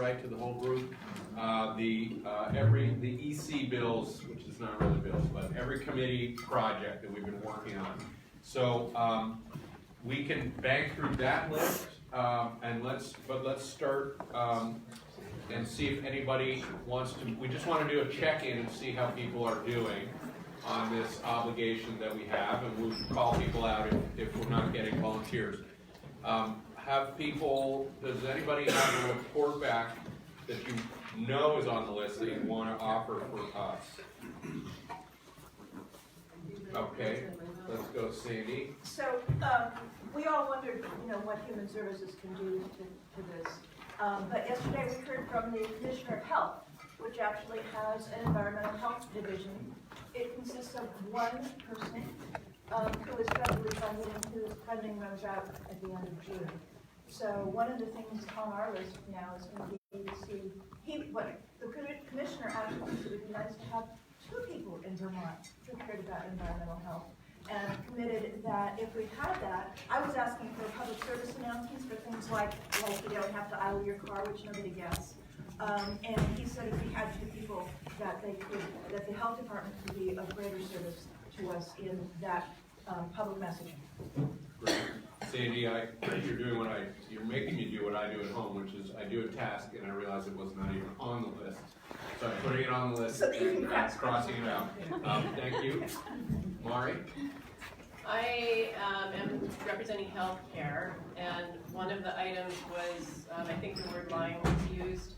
right, to the whole group. The EC bills, which is not really bills, but every committee project that we've been working on. So we can bank through that list, and let's start and see if anybody wants to. We just want to do a check-in and see how people are doing on this obligation that we have, and we'll call people out if we're not getting volunteers. Have people, does anybody have a report back that you know is on the list that you want to offer for us? Okay, let's go Sandy. So we all wondered, what Human Services can do to this. But yesterday we heard from the Commissioner of Health, which actually has an environmental health division. It consists of one person who is federally funded and whose funding runs out at the end of June. So one of the things on our list now is going to be to see, the Commissioner actually thinks it would be nice to have two people in Vermont who cared about environmental health, and committed that if we had that, I was asking for public service announcements for things like you don't have to idle your car, which nobody gets. And he said if we had two people that the health department could be of greater service to us in that public messaging. Great. Sandy, you're making me do what I do at home, which is I do a task and I realize it was not even on the list. So I'm putting it on the list and crossing it out. Thank you. Mari? I am representing healthcare, and one of the items was, I think the word Lyme was used,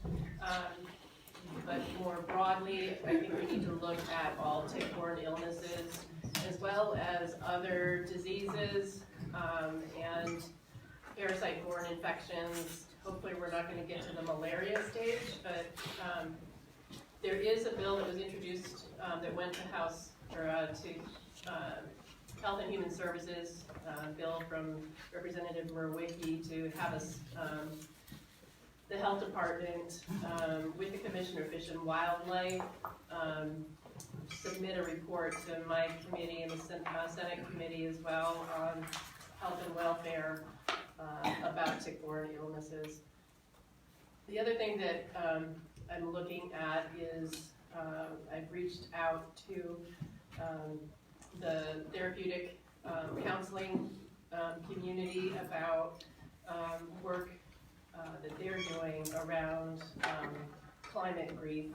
but more broadly, I think we need to look at all tick-borne illnesses, as well as other diseases, and parasite-borne infections. Hopefully we're not going to get to the malaria stage, but there is a bill that was introduced that went to House, or to Health and Human Services, bill from Representative Murwicki to have us, the Health Department, with the Commissioner of Fish and Wildlife, submit a report to my committee and the Senate committee as well on health and welfare about tick-borne illnesses. The other thing that I'm looking at is I've reached out to the therapeutic counseling community about work that they're doing around climate grief.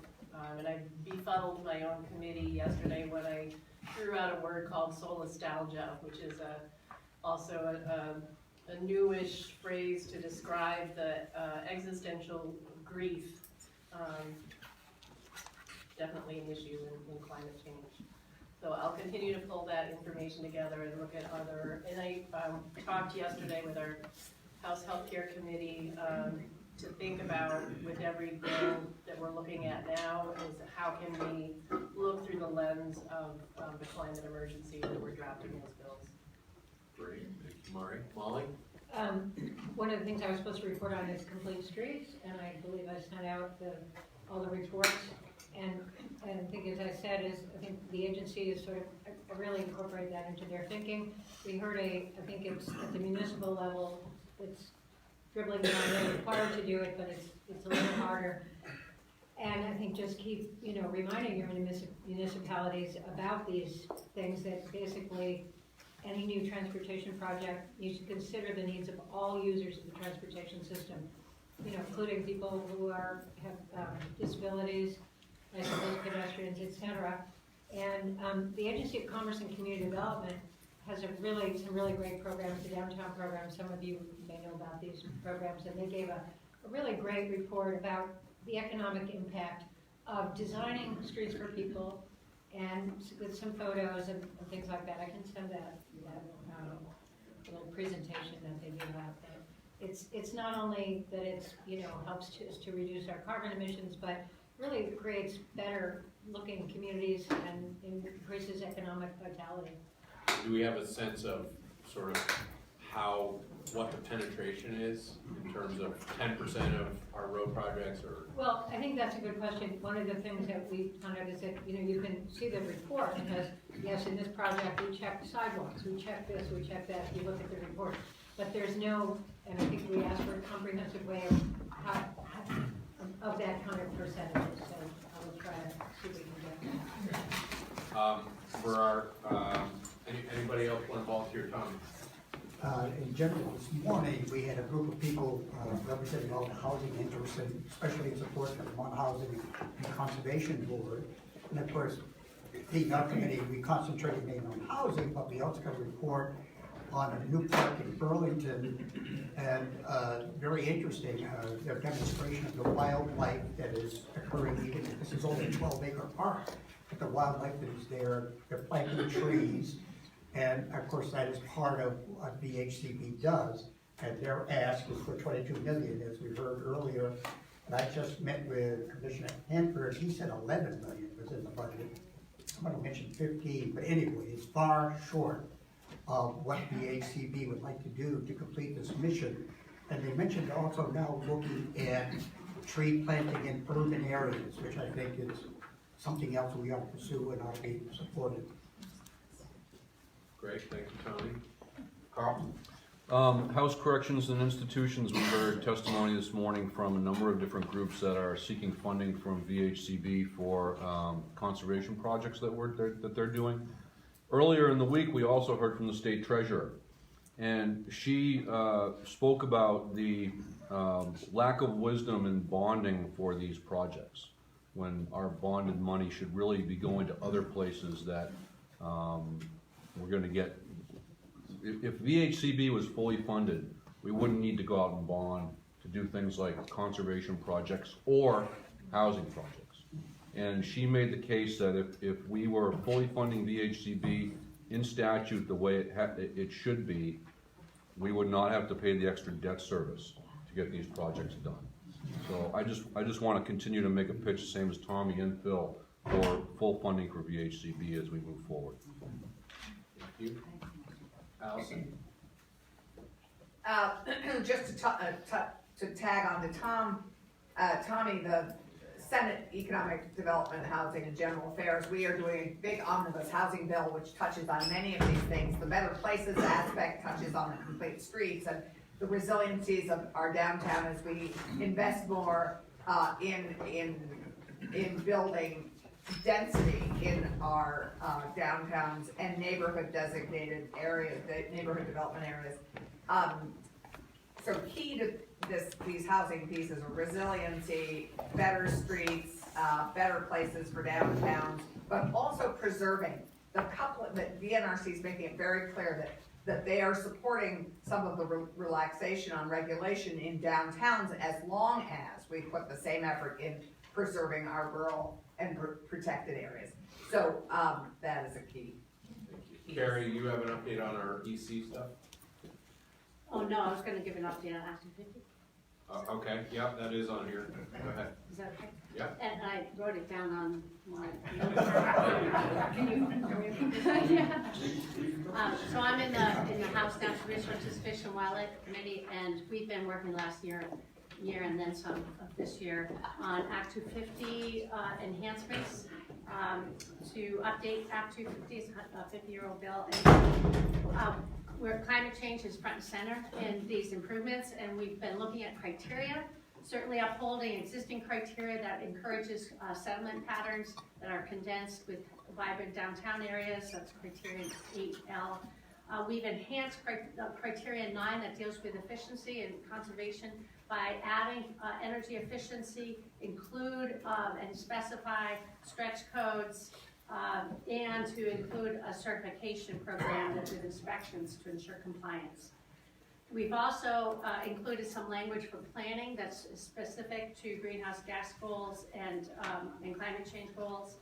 And I befuddled my own committee yesterday when I threw out a word called solastalgia, which is also a newish phrase to describe the existential grief, definitely an issue in climate change. So I'll continue to pull that information together and look at other, and I talked yesterday with our House Healthcare Committee to think about, with every bill that we're looking at now, is how can we look through the lens of the climate emergency that we're drafting those bills. Great, thank you, Mari. Molly? One of the things I was supposed to report on is Complete Streets, and I believe I sent out all the reports. And I think, as I said, I think the agency is sort of really incorporated that into their thinking. We heard I think it's at the municipal level, it's dribbling down, they're required to do it, but it's a little harder. And I think just keep, reminding your municipalities about these things, that basically any new transportation project needs to consider the needs of all users of the transportation system, including people who have disabilities, I suppose pedestrians, etc. And the Agency of Commerce and Community Development has some really great programs, the downtown program. Some of you may know about these programs, and they gave a really great report about the economic impact of designing streets for people, and with some photos and things like that. I can send that little presentation that they do about that. It's not only that it's helps to reduce our carbon emissions, but really creates better looking communities and increases economic vitality. Do we have a sense of sort of what the penetration is in terms of 10% of our road projects, or? Well, I think that's a good question. One of the things that we found out is that you can see the report, because yes, in this project we checked sidewalks, we checked this, we checked that. You look at the report, but there's no, and I think we asked for a comprehensive way of For our, anybody else want to volunteer, Tommy? In general, this morning, we had a group of people representing all the housing interests, and especially in support of the Vermont Housing and Conservation Board. And of course, being our committee, we concentrated mainly on housing, but we also got a report on a new park in Burlington, and very interesting, their demonstration of the wildlife that is occurring, even if this is only a 12-acre park, but the wildlife that is there, they're planting trees, and of course, that is part of what VHCB does, and their ask is for 22 million, as we heard earlier. And I just met with Commissioner Hanford, he said 11 million was in the budget. Somebody mentioned 15, but anyway, it's far short of what VHCB would like to do to complete this mission. And they mentioned also now looking at tree planting in urban areas, which I think is something else we ought to pursue and ought to be supported. Great, thank you, Tommy. Carl? House corrections and institutions, we heard testimony this morning from a number of different groups that are seeking funding from VHCB for conservation projects that they're doing. Earlier in the week, we also heard from the state treasurer, and she spoke about the lack of wisdom in bonding for these projects, when our bonded money should really be going to other places that we're going to get. If VHCB was fully funded, we wouldn't need to go out and bond to do things like conservation projects or housing projects. And she made the case that if we were fully funding VHCB in statute the way it should be, we would not have to pay the extra debt service to get these projects done. So I just want to continue to make a pitch, the same as Tommy and Phil, for full funding for VHCB as we move forward. Thank you. Allison? Just to tag on to Tommy, the Senate Economic Development, Housing and General Affairs, we are doing a big omnibus housing bill which touches on many of these things. The Better Places aspect touches on the complete streets and the resiliencies of our downtown as we invest more in building density in our downtowns and neighborhood designated areas, neighborhood development areas. So key to these housing pieces are resiliency, better streets, better places for downtowns, but also preserving the couplet that VNRC is making it very clear that they are supporting some of the relaxation on regulation in downtowns as long as we put the same effort in preserving our rural and protected areas. So that is a key. Thank you. Carrie, you have an update on our EC stuff? Oh, no, I was gonna give an update on Act 250. Okay, yeah, that is on here. Go ahead. Is that okay? Yeah. And I wrote it down on my notes. Can you repeat this? Yeah. So I'm in the House Natural Resources Fish and Wildlife Committee, and we've been working last year and then some of this year on Act 250 enhancements to update Act 250's 50-year-old bill. And, where climate change is front and center in these improvements, and we've been looking at criteria, certainly upholding existing criteria that encourages settlement patterns that are condensed with vibrant downtown areas. That's criteria 8L. We've enhanced criteria 9 that deals with efficiency and conservation by adding energy efficiency, include and specify stretch codes, and to include a certification program with inspections to ensure compliance. We've also included some language for planning that's specific to greenhouse gas goals and climate change goals.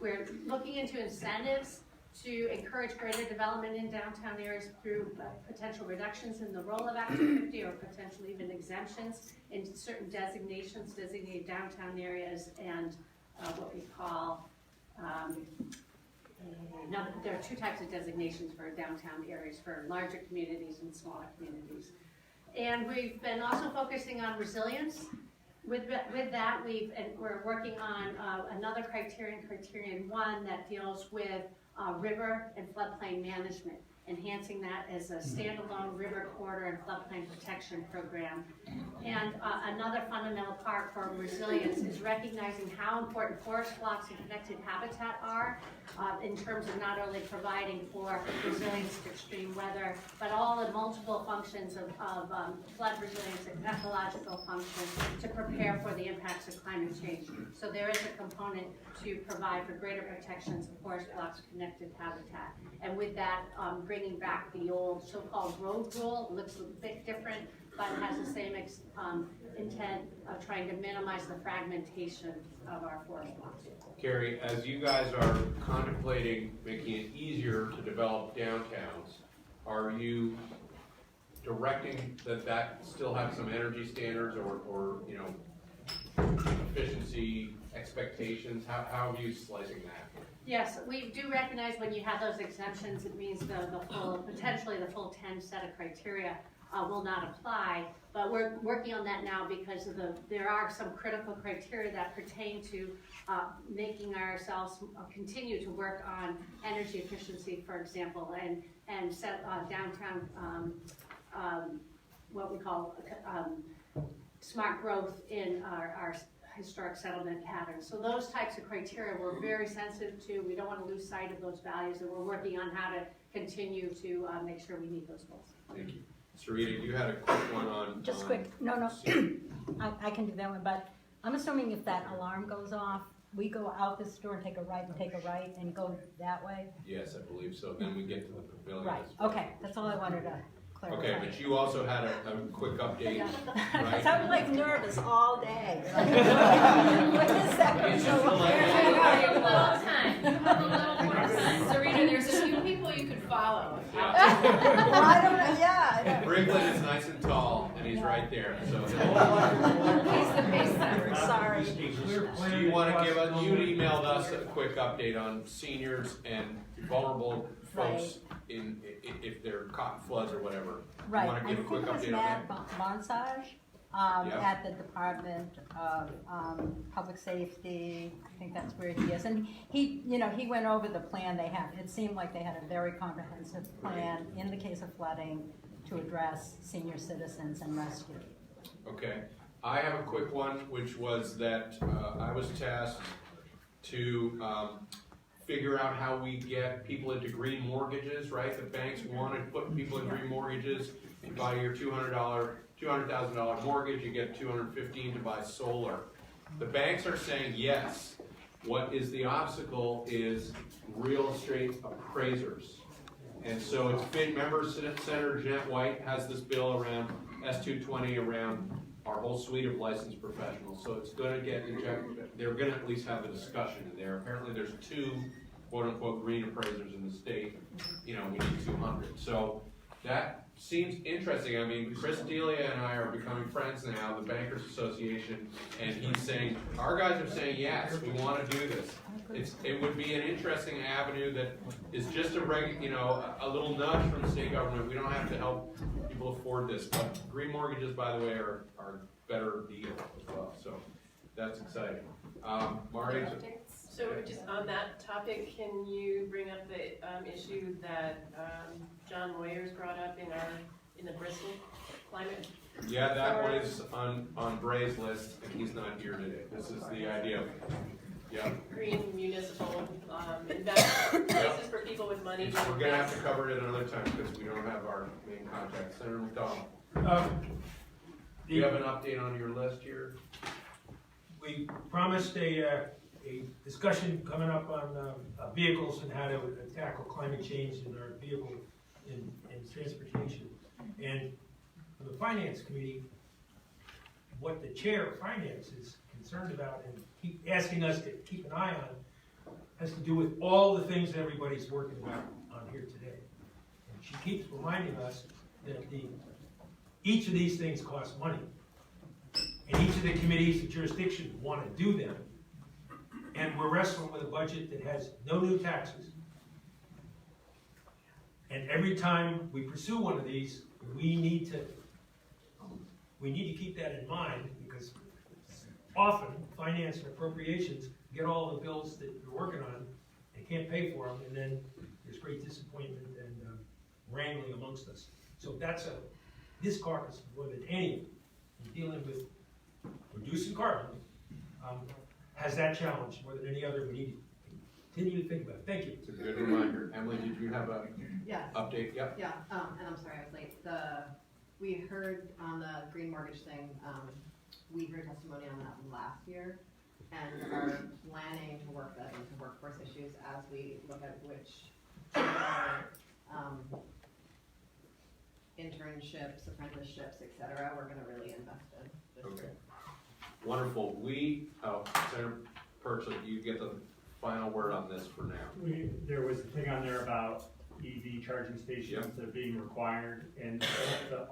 We're looking into incentives to encourage greater development in downtown areas through potential reductions in the role of Act 250 or potentially even exemptions in certain designations, designated downtown areas, and what we call there are two types of designations for downtown areas, for larger communities and smaller communities. And we've been also focusing on resilience. With that, we're working on another criterion 1, that deals with river and floodplain management. enhancing that as a standalone river corridor and floodplain protection program. And another fundamental part for resilience is recognizing how important forest blocks and connected habitat are in terms of not only providing for resilience to extreme weather, but all the multiple functions of flood resilience and ecological functions to prepare for the impacts of climate change. So there is a component to provide for greater protections of forest blocks, connected habitat. And with that, bringing back the old so-called road rule, it looks a bit different, but it has the same intent of trying to minimize the fragmentation of our forest blocks. Carrie, as you guys are contemplating making it easier to develop downtowns, are you directing that still have some energy standards or you know, efficiency expectations? How are you slicing that? Yes, we do recognize when you have those exemptions, it means potentially the full 10 set of criteria will not apply, but we're working on that now because of there are some critical criteria that pertain to making ourselves continue to work on energy efficiency, for example, and set downtown what we call smart growth in our historic settlement patterns. So those types of criteria we're very sensitive to. We don't want to lose sight of those values, and we're working on how to continue to make sure we meet those goals. Thank you. Sarita, you had a quick one on... Just quick, no, I can do that one, but I'm assuming if that alarm goes off, we go out this door and take a right and go that way? Yes, I believe so. Then we get to the pavilion. Right, okay, that's all I wanted to clarify. Okay, but you also had a quick update, right? I was like nervous all day. What is that? It's just a A little time, a little more. Serena, there's a few people you could follow. Well, I don't know, yeah. Brigglin is nice and tall, and he's right there, so. He's the pace setter, sorry. Do you want to give us, you emailed us a quick update on seniors and vulnerable folks if they're caught in floods or whatever. Right, You want I to think give it a quick was update on Matt that? Bonsage, Yeah. at the Department of, Public Safety, I think that's where he is. And he went over the plan they have. It seemed like they had a very comprehensive plan in the case of flooding to address senior citizens and rescue. Okay, I have a quick one, which was that I was tasked to figure out how we get people into green mortgages, right? The banks want to put people in green mortgages. You buy your $200,000 mortgage, you get $215,000 to buy solar. The banks are saying yes. What is the obstacle is real estate appraisers. And so it's been, remember Senator Jeanette White has this bill around S220 around our whole suite of licensed professionals. So it's gonna get injected, they're gonna at least have a discussion in there. Apparently there's 2 quote unquote green appraisers in the state. You know, we need 200. So that seems interesting. I mean, Chris Delia and I are becoming friends now, the Bankers Association, and he's saying, our guys are saying, yes, we want to do this. It would be an interesting avenue that is just a little nudge from the state government. We don't have to help people afford this, but green mortgages, by the way, are a better deal as well. So that's exciting. Marty? So just on that topic, can you bring up the issue that John Moyers brought up in the Bristol climate? Yeah, that one is on Bray's list, and he's not here today. This is the idea of, Green municipal investment, places for people with money. to We're gonna have invest. to cover it another time because we don't have our main contact. Senator McDonald, do you have an update on your list here? We promised a discussion coming up on vehicles and how to tackle climate change in our vehicle in transportation. And for the Finance Committee, what the Chair of Finance is concerned about and keep asking us to keep an eye on has to do with all the things that everybody's working about on here today. And she keeps reminding us that each of these things costs money. And each of the committees and jurisdictions want to do them. And we're wrestling with a budget that has no new taxes. And every time we pursue one of these, we need to keep that in mind, because often finance and appropriations get all the bills that you're working on, they can't pay for them, and then there's great disappointment and wrangling amongst us. So this caucus, more than any, in dealing with reducing carbon, has that challenge more than any other. We need to continue to think about it. Thank you. It's a good reminder. Emily, did you have a Yes, update? Yep. yeah, and I'm sorry I was late. We heard on the green mortgage thing, we heard testimony on that last year and are planning to work that into workforce issues as we look at which internships, apprenticeships, et cetera, we're gonna really invest in this Okay. year. Wonderful. Senator Perks, you get the final word on this for now. There was a thing on there about EV charging stations that are being required, and the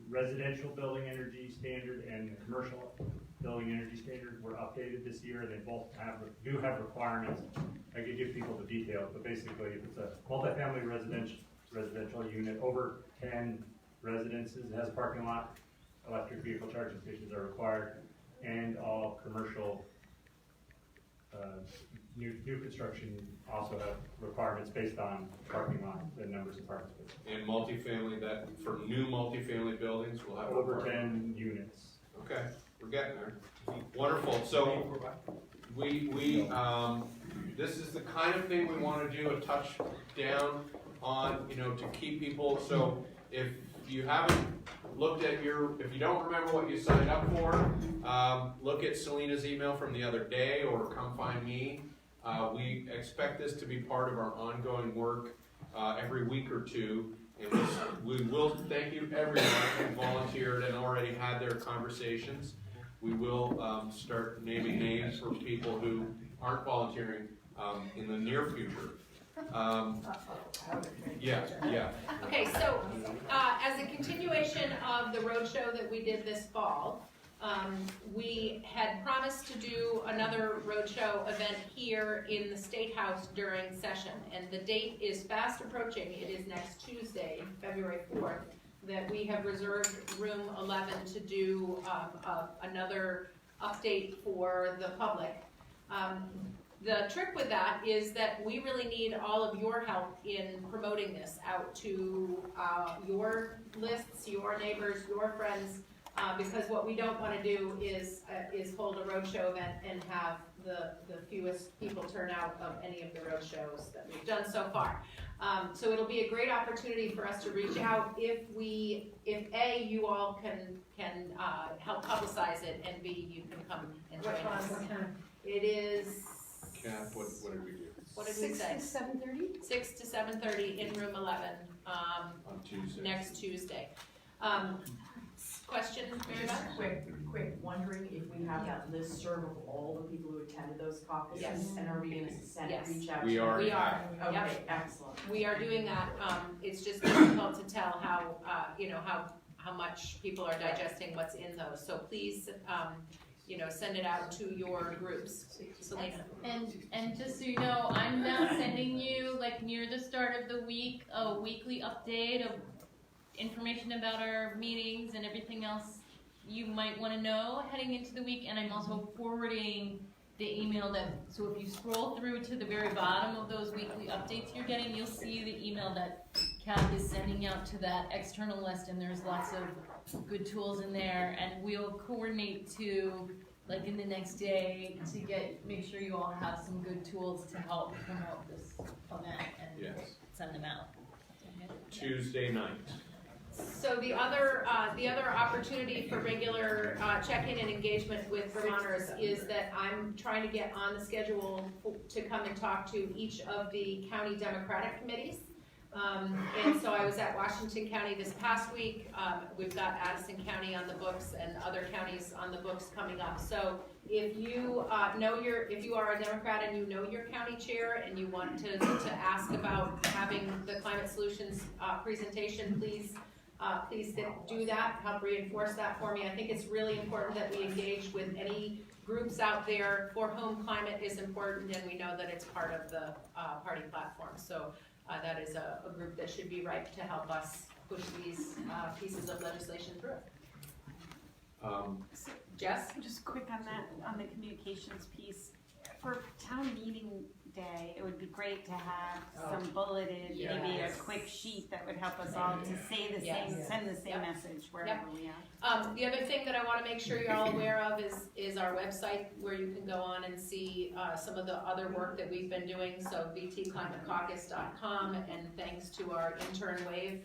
residential building energy standard and the commercial building energy standard were updated this year. They both do have requirements. I could give people the details, but basically, if it's a multifamily residential unit over 10 residences, it has a parking lot, electric vehicle charging stations are required, and all commercial new construction also have requirements based on parking lot, the numbers of parking spaces. And multifamily, that for new multifamily buildings, we'll have Over 10 units. Okay, we're getting there. Wonderful. So this is the kind of thing we want to do, a touch down on, to keep people. So if you haven't looked at if you don't remember what you signed up for, look at Selena's email from the other day or come find me. We expect this to be part of our ongoing work every week or two. And we will thank you everyone who volunteered and already had their conversations. We will start naming names for people who aren't volunteering in the near future. Yeah. Okay, so as a continuation of the roadshow that we did this fall, we had promised to do another roadshow event here in the State House during session, and the date is fast approaching. It is next Tuesday, February 4th, that we have reserved room 11 to do another update for the public. The trick with that is that we really need all of your help in promoting this out to your lists, your neighbors, your friends, because what we don't want to do is hold a roadshow event and have the fewest people turn out of any of the roadshows that we've done so far. So it'll be a great opportunity for us to reach out if A, you all can help publicize it, and B, you can come and join us. It is. Kath, what did we do? What did we say? 6 to 7:30? 6 to 7:30 in room 11 On Tuesday. next Tuesday. Question, Mary Beth? Quick, wondering if we have that listserv of all the people who attended those caucuses? Yes. And are we gonna send Yes. reach out to? We are. We are. Okay, Yep. excellent. We are doing that. It's just difficult to tell how much people are digesting what's in those. So please, send it out to your groups. Selena. And just so you know, I'm now sending you, near the start of the week, a weekly update of information about our meetings and everything else you might want to know heading into the week. And I'm also forwarding the email so if you scroll through to the very bottom of those weekly updates you're getting, you'll see the email that Kath is sending out to that external list, and there's lots of good tools in there, and we'll coordinate to, in the next day, to make sure you all have some good tools to help promote this event and Yes. send them out. Tuesday night. So the other opportunity for regular check-in and engagement with Vermonters is that I'm trying to get on the schedule to come and talk to each of the county Democratic committees. And so I was at Washington County this past week. We've got Addison County on the books and other counties on the books coming up. So if you if you are a Democrat and you know your county chair and you want to ask about having the Climate Solutions presentation, please do that, help reinforce that for me. I think it's really important that we engage with any groups out there for whom climate is important, and we know that it's part of the party platform. So that is a group that should be ripe to help us push these pieces of legislation through. Jess? Just quick on that, on the communications piece. For town meeting day, it would be great to have some bulleted, maybe a quick sheet that would help us all to say the same, send the same message wherever we are. The other thing that I wanna make sure you're all aware of is our website, where you can go on and see, some of the other work that we've been doing, so vtclimatecaucus.com, and thanks to our intern Wave,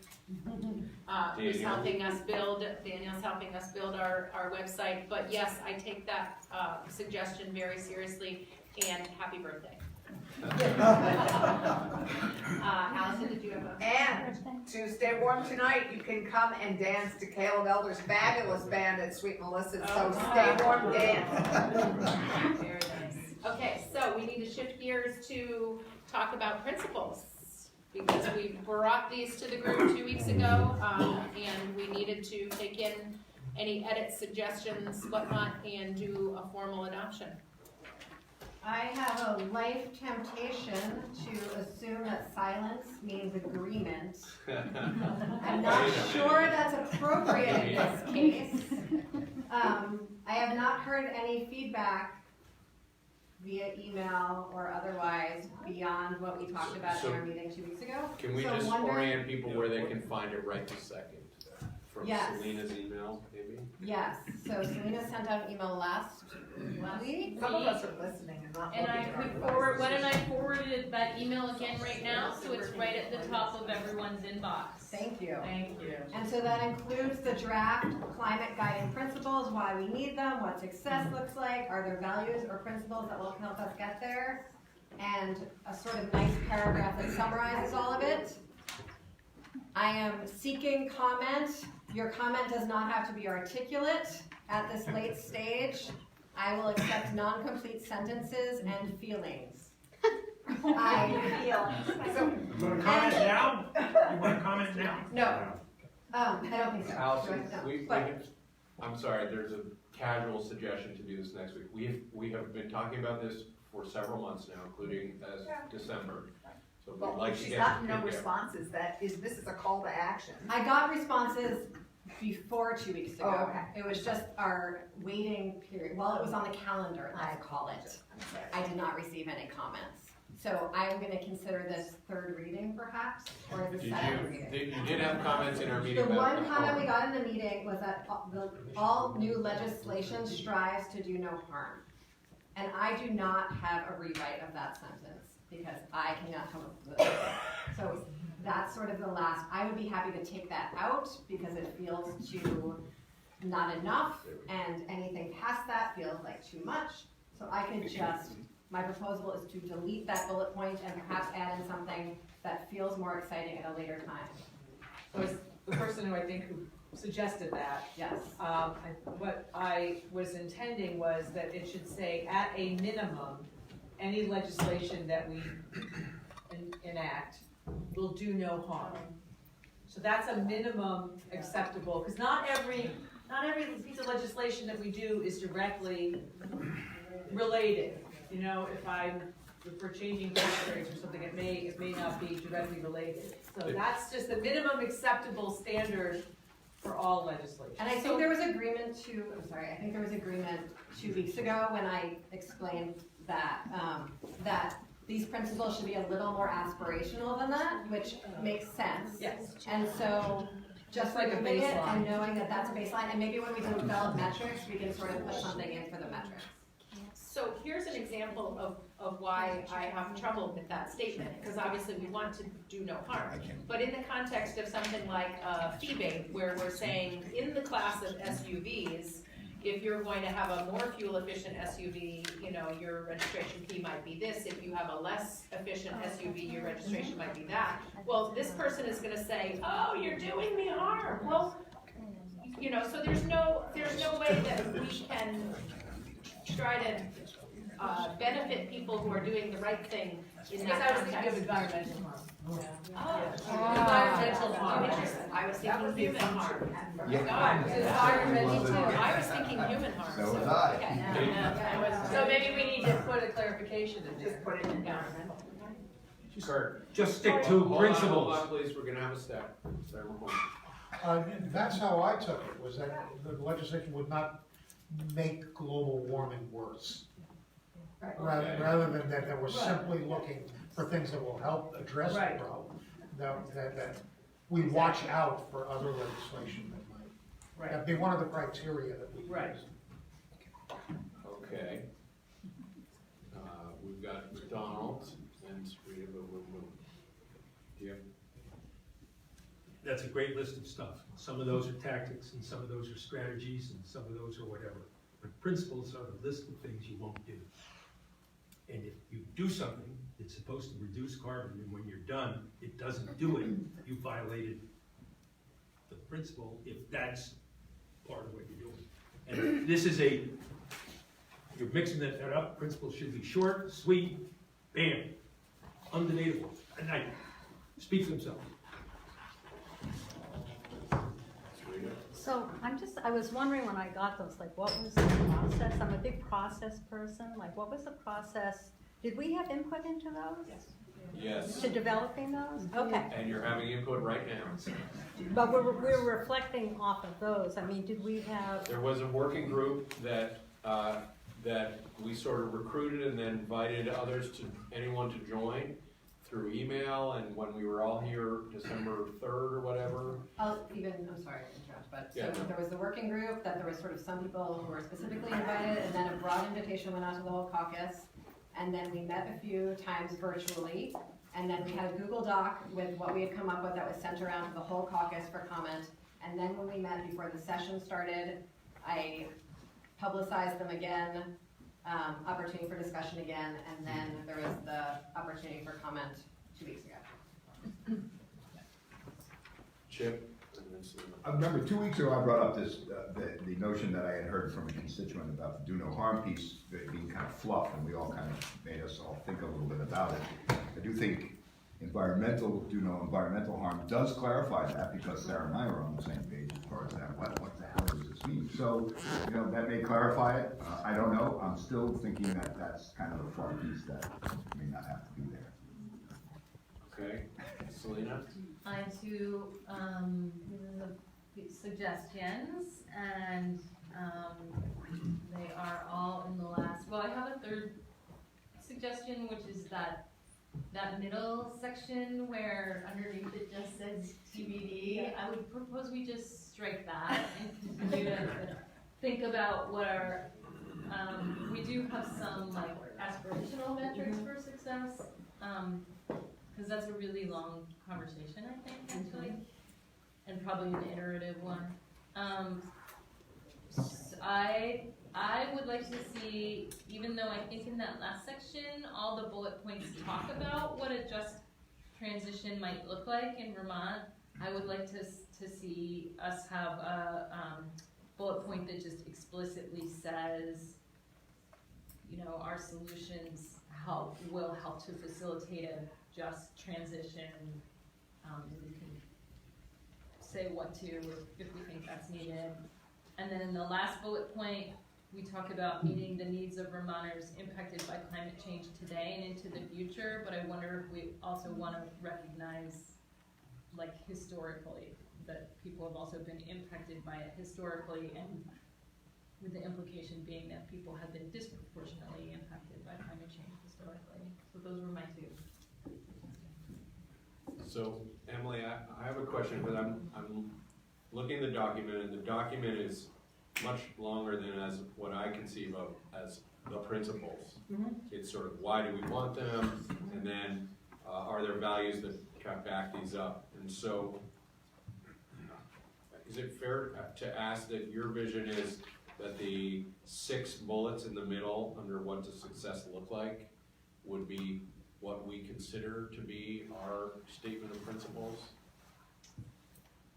who's helping us build, Daniel's helping us build our website, but yes, I take that, suggestion very seriously, and happy birthday. Allison, did you have a? And to stay warm tonight, you can come and dance to Caleb Elder's fabulous band at Sweet Melissa's, so stay warm, dance. Very nice. Okay, so we need to shift gears to talk about principles, because we brought these to the group 2 weeks ago, and we needed to take in any edits, suggestions, whatnot, and do a formal adoption. I have a life temptation to assume that silence means agreement. I'm not sure that's appropriate in this case. I have not heard any feedback via email or otherwise beyond what we talked about in our meeting 2 weeks ago. Can we just orient people where they can find it right this second? From Yes. Selena's email, maybe? Yes, so Selena sent out an email last week. Some of us are listening and not And I looking at could our forward, why don't I forward that email again right now, so it's right at the top of everyone's inbox. Thank you. Thank you. And so that includes the draft climate guiding principles, why we need them, what success looks like, are there values or principles that will help us get there, and a sort of nice paragraph that summarizes all of it. I am seeking comment. Your comment does not have to be articulate at this late stage. I will accept non-complete sentences and feelings. I feel. You wanna comment now? You wanna comment now? No. I don't think so. Allison, No. But I'm sorry, there's a casual suggestion to do this next week. We have been talking about this for several months now, including as December. So we'd Well, like to she's get gotten no in there. responses, this is a call to action. I got responses before 2 weeks ago. Oh, okay. It was just our waiting period, well, it was on the calendar, let's call it. I did not receive any comments. So I'm gonna consider this third reading perhaps, or is it second reading? You did have comments in our meeting The about one the comment we farm. got in the meeting was that all new legislation strives to do no harm. And I do not have a rewrite of that sentence, because I cannot come up with it. So that's sort of the last, I would be happy to take that out, because it feels too not enough, and anything past that feels like too much. So I could just, my proposal is to delete that bullet point and perhaps add in something that feels more exciting at a later time. So as the person who I think who suggested that, Yes. what I was intending was that it should say, at a minimum, any legislation that we enact will do no harm. So that's a minimum acceptable, because not every piece of legislation that we do is directly related. You know, if we're changing tax rates or something, it may not be directly related. So that's just the minimum acceptable standard for all legislation. And I think there was agreement I think there was agreement 2 weeks ago when I explained that, that these principles should be a little more aspirational than that, which makes sense. Yes. And so, just Like a removing it baseline. and knowing that that's a baseline, and maybe when we develop metrics, we can sort of put something in for the metrics. So here's an example of why I have trouble with that statement, because obviously we want to do no harm. But in the context of something like fee bait, where we're saying in the class of SUVs, if you're going to have a more fuel efficient SUV, you know, your registration fee might be this. If you have a less efficient SUV, your registration might be that. Well, this person is gonna say, oh, you're doing me harm. Well, you know, so there's no way that we can try to benefit people who are doing the right thing in that I was thinking context. of environmental harm. Environmental harm. I was thinking human harm. Environmental harm. I was thinking human harm. So was I. Okay. So maybe we need to put a clarification in there. Just put it in there. Kurt, Just stick to hold principles. on, please, we're gonna have a step. Sarah McCormick. That's how I took it, was that the legislation would not make global warming worse. rather than that we're Right. simply looking for things that will help address the Right. problem. That we watch out for other legislation that might, Right. that'd be one of the criteria that we Right. use. Okay. We've got McDonald's and Rita, boom, boom, boom. Jim? That's a great list of stuff. Some of those are tactics, and some of those are strategies, and some of those are whatever. But principles are the list of things you won't do. And if you do something that's supposed to reduce carbon, and when you're done, it doesn't do it, you violated the principle, if that's part of what you're doing. And this is you're mixing that up, principles should be short, sweet, bam, undebatable, and I speak for themselves. So I was wondering when I got those, like, what was the process? I'm a big process person, like, what was the process? Did we have input into those? Yes. To developing those? Okay. And you're having input right now. But we're reflecting off of those. I mean, did we have? There was a working group that we sort of recruited and then invited anyone to join through email, and when we were all here December 3rd or whatever. I'm sorry to interrupt, but Yeah, so no. there was the working group, that there was sort of some people who were specifically invited, and then a broad invitation went out to the whole caucus. And then we met a few times virtually, and then we had a Google Doc with what we had come up with that was sent around to the whole caucus for comment. And then when we met before the session started, I publicized them again, opportunity for discussion again, and then there was the opportunity for comment 2 weeks ago. Chip? And then Selena. I remember 2 weeks ago, I brought up this, the notion that I had heard from a constituent about the do no harm piece being kind of fluff, and we all kind of made us all think a little bit about it. I do think do no environmental harm does clarify that, because Sarah and I are on the same page as far as that. What the hell does this mean? So, that may clarify it. I don't know. I'm still thinking that that's kind of a far piece that may not have to be there. Okay. Selena? I have two suggestions, and they are all in the last. Well, I have a third suggestion, which is that middle section where underneath it just says TBD. I would propose we just strike that and continue to think about what our. We do have some like aspirational metrics for success. Because that's a really long conversation, I think, actually, and probably an iterative one. I would like to see, even though I think in that last section, all the bullet points talk about what a just transition might look like in Vermont, I would like to see us have a bullet point that just explicitly says, our solutions will help to facilitate a just transition, and we can say what to if we think that's needed. And then in the last bullet point, we talk about meeting the needs of Vermonters impacted by climate change today and into the future, but I wonder if we also want to recognize, like historically, that people have also been impacted by it historically, and with the implication being that people have been disproportionately impacted by climate change historically. So those were my two. So, Emily, I have a question, but I'm looking at the document, and the document is much longer than as what I conceive of as the principles. It's sort of why do we want them, and then are there values that kind of back these up? And so, is it fair to ask that your vision is that the 6 bullets in the middle under what does success look like would be what we consider to be our statement of principles?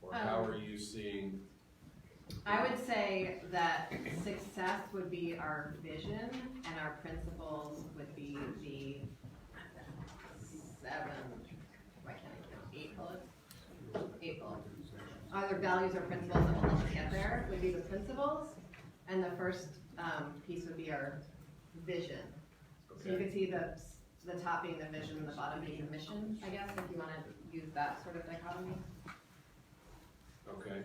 Or how are you seeing? I would say that success would be our vision, and our principles would be the 8 bullets. 8 bullets. Other values or principles that will help us get there would be the principles, and the first piece would be our vision. Okay. So you could see the top being the vision and the bottom being the mission, I guess, if you want to use that sort of dichotomy. Okay.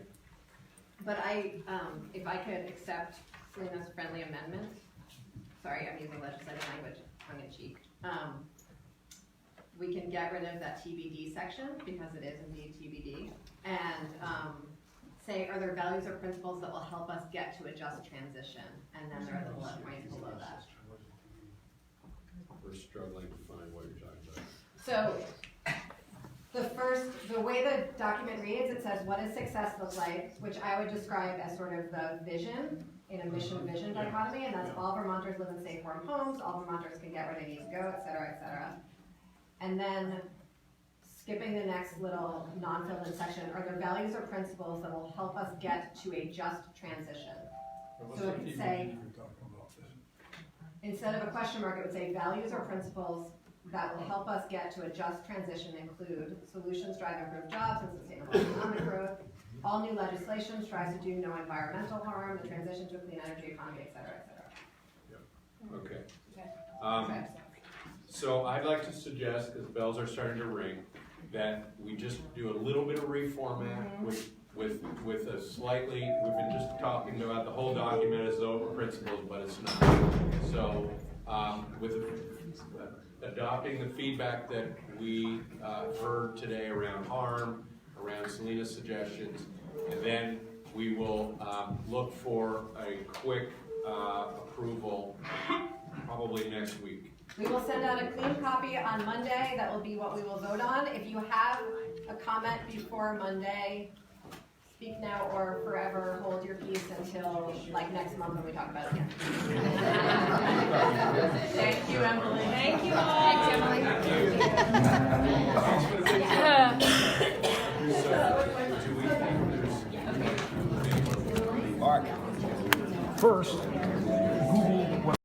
But if I could accept Selena's friendly amendment, sorry, I'm using legislative language, tongue in cheek. We can get rid of that TBD section, because it is indeed TBD, and say, are there values or principles that will help us get to a just transition? And then there are the bullet points below that. We're struggling to find what you're talking about. So, the way the document reads, it says, what does success look like? Which I would describe as sort of the vision, in a mission-vision dichotomy, and that's all Vermonters live in safe, warm homes, all Vermonters can get where they need to go, et cetera, et cetera. And then, skipping the next little non-filled-in section, are there values or principles that will help us get to a just transition? So it would say, instead of a question mark, it would say values or principles that will help us get to a just transition include solutions drive improved jobs and sustainable economic growth. All new legislation strives to do no environmental harm, the transition to a clean energy economy, et cetera, et cetera. Okay. So I'd like to suggest, because bells are starting to ring, that we just do a little bit of reformat with a slightly, we've been just talking about the whole document as though it were principles, but it's not. So, with adopting the feedback that we heard today around harm, around Selena's suggestions, and then we will look for a quick approval probably next week. We will send out a clean copy on Monday. That will be what we will vote on. If you have a comment before Monday, speak now or forever hold your peace until like next month when we talk about it again. Thank you, Emily. Thank you all. Thanks, Emily.